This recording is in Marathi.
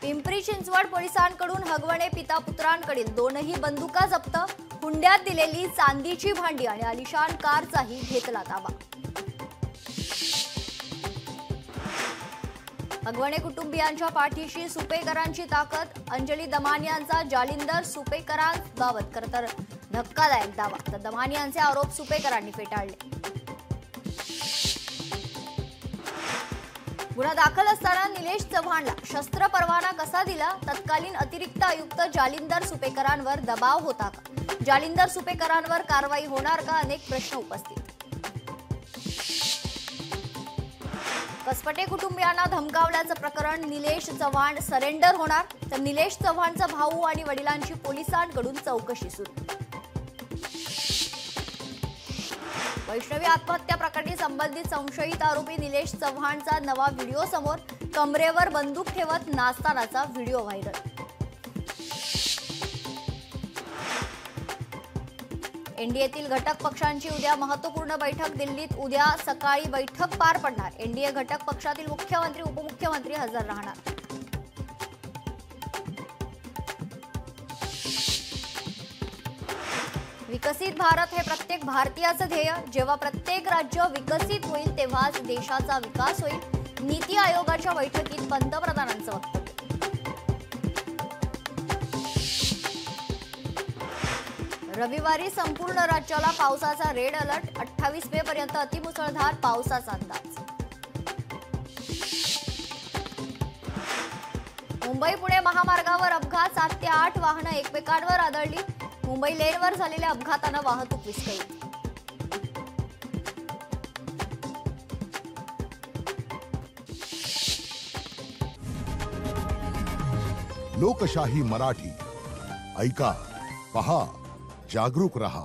पिंपरी चिंचवड पोलिसांकडून हगवणे पिता पुत्रांकडील दोनही बंदुका जप्त, हुंड्यात दिलेली चांदीची भांडी आणि आलिशान कारचाही घेतला ताबा। हगवणे कुटुंबियांच्या पाठीशी सुपेकरांची ताकद, अंजली दमानियांचा जालिंदर सुपेकरांबाबत खरतर धक्कादायक दावा, तर दमानियांचे आरोप सुपेकरांनी फेटाळले। गुन्हा दाखल असताना निलेश चव्हाणला शस्त्र परवाना कसा दिला? तत्कालीन अतिरिक्त आयुक्त जालिंदर सुपेकरांवर दबाव होता का? जालिंदर सुपेकरांवर कारवाई होणार का? अनेक प्रश्न उपस्थित। कसपटे कुटुंबियांना धमकावल्याचं प्रकरण, निलेश चव्हाण सरेंडर होणार, तर निलेश चव्हाणचा भाऊ आणि वडिलांची पोलिसांकडून चौकशी सुरू। वैष्णवी आत्महत्या प्रकरणी संबंधित संशयित आरोपी निलेश चव्हाणचा नवा व्हिडिओ समोर, कमरेवर बंदूक ठेवत नाचतानाचा व्हिडिओ व्हायरल। एनडीएतील घटक पक्षांची उद्या महत्त्वपूर्ण बैठक, दिल्लीत उद्या सकाळी बैठक पार पडणार। एनडीए घटक पक्षातील मुख्यमंत्री उपमुख्यमंत्री हजर राहणार। विकसित भारत हे प्रत्येक भारतीयाचं ध्येय, जेव्हा प्रत्येक राज्य विकसित होईल तेव्हाच देशाचा विकास होईल, नीती आयोगाच्या बैठकीत पंतप्रधानांचं वक्तव्य। रविवारी संपूर्ण राज्याला पावसाचा रेड अलर्ट, 28 मे पर्यंत अतिमुसळधार पावसाचा अंदाज। मुंबई पुणे महामार्गावर अपघात, 7 ते 8 वाहनं एकमेकांवर आदळली, मुंबई लेनवर झालेल्या अपघातानं वाहतूक विस्कळीत। लोकशाही मराठी ऐका, पहा, जागरूक रहा।